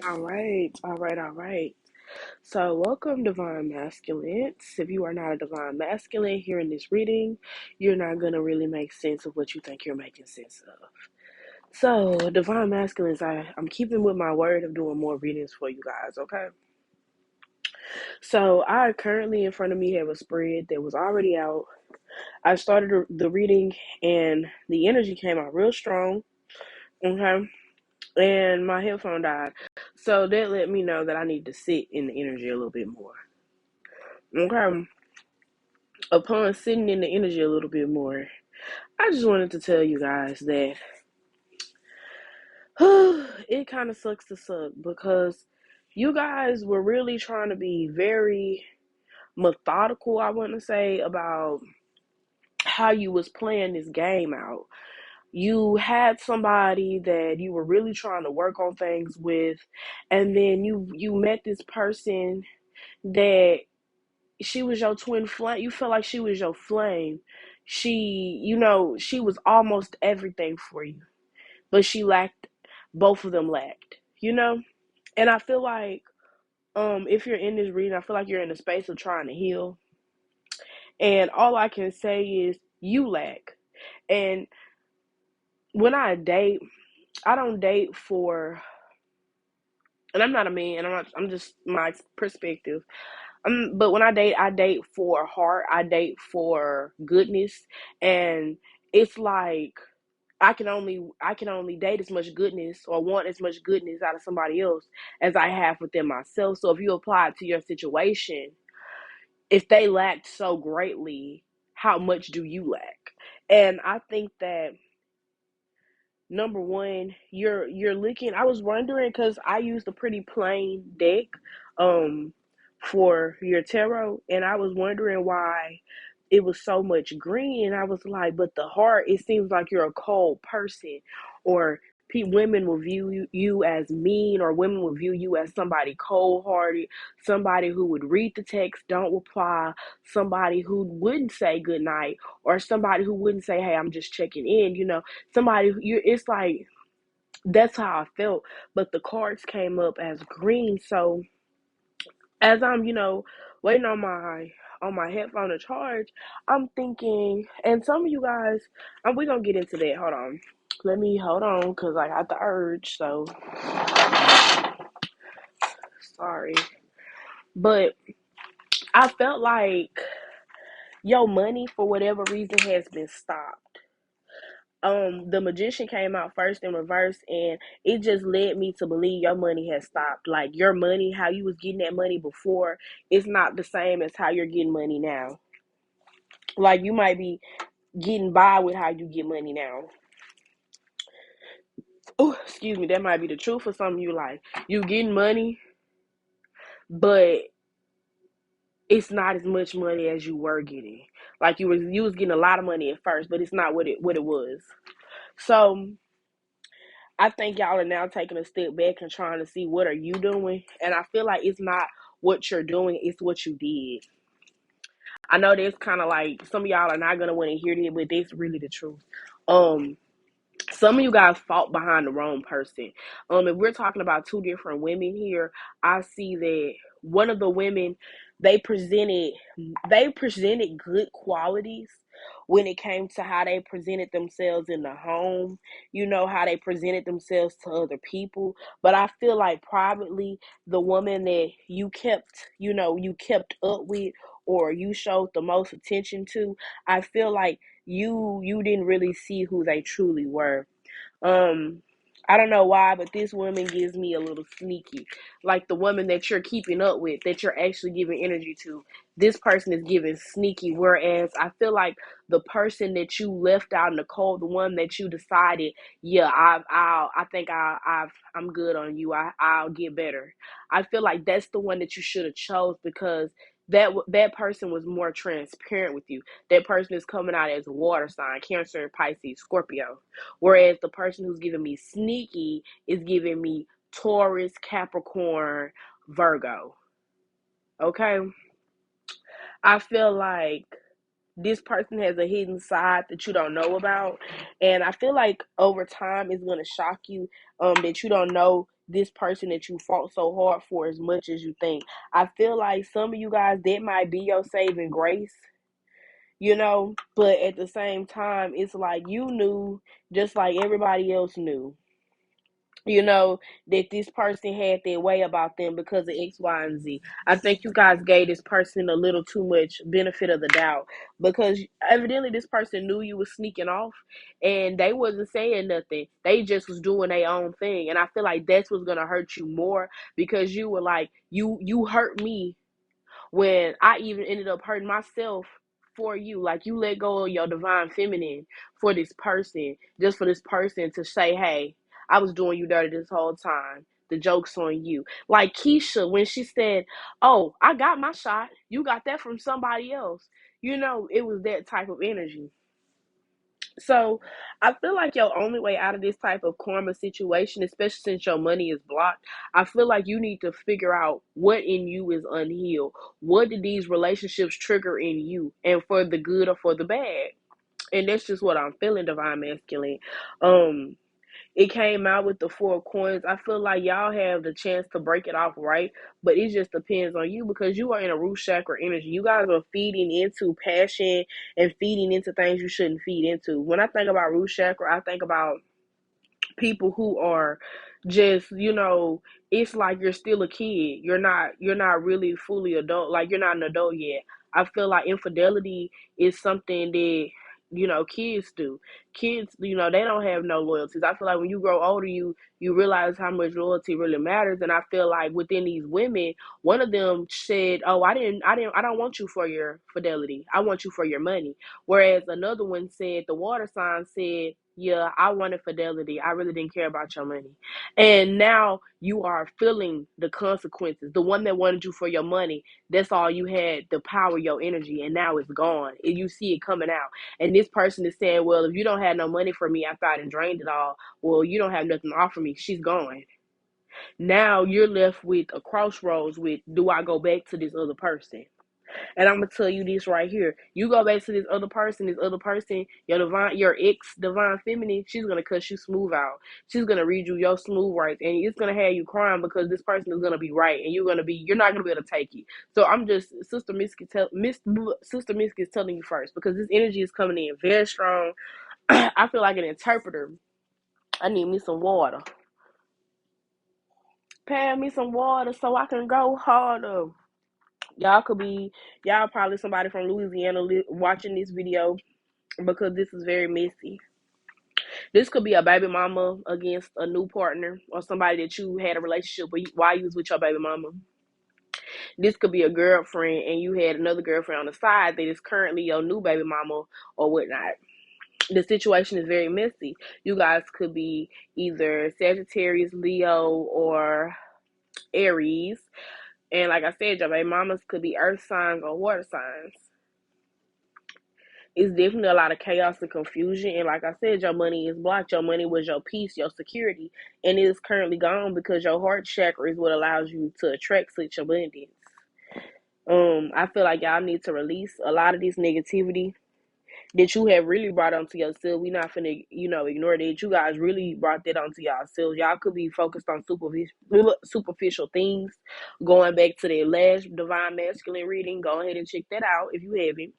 All right, all right, all right. So, welcome, Divine Masculines. If you are not a Divine Masculine here in this reading, you're not going to really make sense of what you think you're making sense of. So, Divine Masculines, I'm keeping with my word of doing more readings for you guys, okay? So, I currently in front of me have a spread that was already out. I started the reading and the energy came out real strong, okay? And my headphone died. So that let me know that I need to sit in the energy a little bit more. Okay. Upon sitting in the energy a little bit more, I just wanted to tell you guys that it kind of sucks to suck because you guys were really trying to be very methodical, I want to say, about how you was playing this game out. You had somebody that you were really trying to work on things with, and then you met this person that she was your twin flame. You felt like she was your flame. She was almost everything for you, but she lacked. Both of them lacked. And I feel like, if you're in this reading, I feel like you're in a space of trying to heal. And all I can say is you lack. And when I date, I don't date for, and I'm not a man. I'm just my perspective. But when I date for heart. I date for goodness, and it's like I can only date as much goodness or want as much goodness out of somebody else as I have within myself. So if you apply it to your situation, if they lacked so greatly, how much do you lack? And I think that number one, you're looking. I was wondering because I used a pretty plain deck, um, for your tarot, and I was wondering why it was so much green. And I was like, but the heart, it seems like you're a cold person, or women will view you as mean, or women will view you as somebody cold hearted, somebody who would read the text, don't reply, somebody who wouldn't say good night, or somebody who wouldn't say, hey, I'm just checking in. Somebody you it's like that's how I felt, but the cards came up as green. So as I'm waiting on my headphone to charge, I'm thinking, and some of you guys, we're gonna get into that. Hold on, let me hold on because I got the urge. So sorry, but I felt like your money for whatever reason has been stopped. The magician came out first in reverse, and it just led me to believe your money has stopped. Like your money, how you was getting that money before, it's not the same as how you're getting money now. Like you might be getting by with how you get money now. Oh, excuse me, that might be the truth for some of you. Like you getting money, but it's not as much money as you were getting. Like you was getting a lot of money at first, but it's not what it was. So I think y'all are now taking a step back and trying to see what are you doing. And I feel like it's not what you're doing, it's what you did. I know that's kind of like some of y'all are not gonna want to hear that, but that's really the truth. Um, some of you guys fought behind the wrong person. If we're talking about two different women here, I see that one of the women, they presented they presented good qualities when it came to how they presented themselves in the home, how they presented themselves to other people. But I feel like privately, the woman that you kept up with, or you showed the most attention to, I feel like you didn't really see who they truly were. um, I don't know why, but this woman gives me a little sneaky. Like the woman that you're keeping up with, that you're actually giving energy to, this person is giving sneaky. Whereas I feel like the person that you left out in the cold, the one that you decided, yeah, I think I'm good on you. I'll get better. I feel like that's the one that you should have chose, because that person was more transparent with you. That person is coming out as a water sign, Cancer, Pisces, Scorpio. Whereas the person who's giving me sneaky is giving me Taurus, Capricorn, Virgo. Okay? I feel like this person has a hidden side that you don't know about. And I feel like over time it's going to shock you, that you don't know this person that you fought so hard for as much as you think. I feel like some of you guys, that might be your saving grace, but at the same time, it's like you knew, just like everybody else knew, that this person had their way about them because of X, Y, and Z. I think you guys gave this person a little too much benefit of the doubt because evidently this person knew you was sneaking off and they wasn't saying nothing. They just was doing their own thing. And I feel like that's what's gonna hurt you more because you were like, you hurt me when I even ended up hurting myself for you. Like you let go of your divine feminine for this person, just for this person to say, hey, I was doing you dirty this whole time. The joke's on you. Like Keisha, when she said, oh, I got my shot. You got that from somebody else. It was that type of energy. So I feel like your only way out of this type of karma situation, especially since your money is blocked, I feel like you need to figure out what in you is unhealed. What did these relationships trigger in you, and for the good or for the bad? And that's just what I'm feeling, divine masculine. Um, it came out with the 4 coins. I feel like y'all have the chance to break it off right, but it just depends on you because you are in a root chakra energy. You guys are feeding into passion and feeding into things you shouldn't feed into. When I think about root chakra, I think about people who are just, it's like you're still a kid. You're not really fully adult. Like you're not an adult yet. I feel like infidelity is something that kids do. Kids, they don't have no loyalties. I feel like when you grow older, you realize how much loyalty really matters. And I feel like within these women, one of them said, oh, I don't want you for your fidelity. I want you for your money. Whereas another one said, the water sign said, yeah, I wanted fidelity. I really didn't care about your money. And now you are feeling the consequences. The one that wanted you for your money, that's all you had, the power, your energy, and now it's gone. And you see it coming out. And this person is saying, well, if you don't have no money for me after I done drained it all, well, you don't have nothing to offer me. She's gone. Now you're left with a crossroads with, do I go back to this other person? And I'm gonna tell you this right here. You go back to this other person, your ex divine feminine, she's gonna cut you smooth out. She's gonna read you your smooth rights, and it's gonna have you crying because this person is gonna be right, and you're not gonna be able to take it. So I'm just Sister Misk is telling you first because this energy is coming in very strong. I feel like an interpreter. I need me some water. Pay me some water so I can go harder. Y'all probably somebody from Louisiana watching this video because this is very messy. This could be a baby mama against a new partner or somebody that you had a relationship with while you was with your baby mama. This could be a girlfriend and you had another girlfriend on the side that is currently your new baby mama or whatnot. The situation is very messy. You guys could be either Sagittarius, Leo, or Aries. And like I said, your baby mamas could be earth signs or water signs. It's definitely a lot of chaos and confusion. And like I said, your money is blocked. Your money was your peace, your security. And it is currently gone because your heart chakra is what allows you to attract such abundance. I feel like y'all need to release a lot of this negativity that you have really brought onto yourself. We not finna, ignore that. You guys really brought that onto yourselves. Y'all could be focused on superficial things. Going back to their last divine masculine reading, go ahead and check that out if you haven't.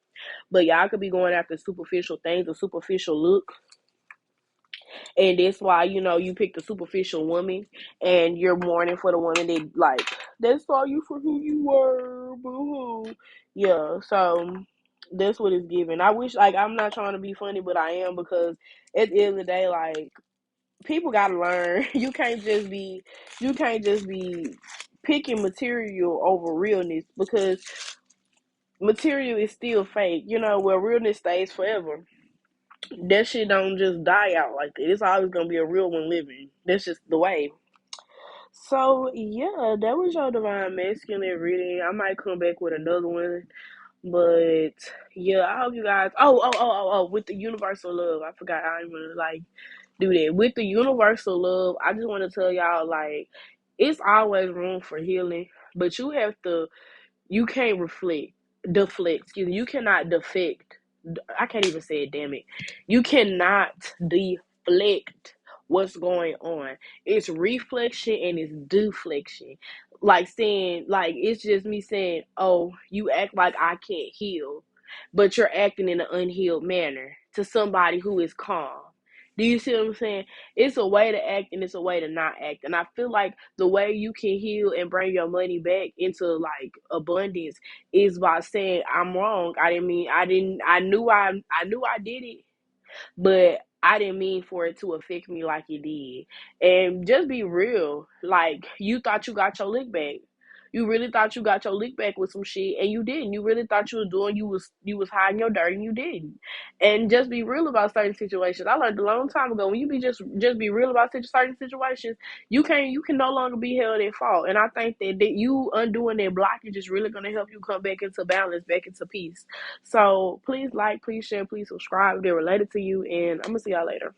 But y'all could be going after superficial things, a superficial look. And that's why, you picked a superficial woman and you're mourning for the woman that, like, they saw you for who you were. Boo-hoo. Yeah, so that's what it's giving. I wish, like, I'm not trying to be funny, but I am because at the end of the day, like, people gotta learn. You can't just be picking material over realness because material is still fake, where realness stays forever. That shit don't just die out like that. It's always gonna be a real one living. That's just the way. So yeah, that was your divine masculine reading. I might come back with another one. But yeah, I hope you guys with the universal love. I forgot I didn't wanna like do that. With the universal love, I just wanna tell y'all like it's always room for healing. But you can't deflect. Excuse me. You cannot defect. I can't even say it, damn it. You cannot deflect what's going on. It's reflection and it's deflection. Like saying, like, it's just me saying, oh, you act like I can't heal, but you're acting in an unhealed manner to somebody who is calm. Do you see what I'm saying? It's a way to act and it's a way to not act. And I feel like the way you can heal and bring your money back into like abundance is by saying, I'm wrong. I knew I did it, but I didn't mean for it to affect me like it did. And just be real. Like, you thought you got your lick back. You really thought you got your lick back with some shit, and you didn't. You really thought you was hiding your dirt, and you didn't. And just be real about certain situations. I learned a long time ago, when you be just be real about certain situations, you can no longer be held at fault. And I think that you undoing that blockage is really gonna help you come back into balance, back into peace. So please like, please share, please subscribe if they're related to you, and I'm gonna see y'all later.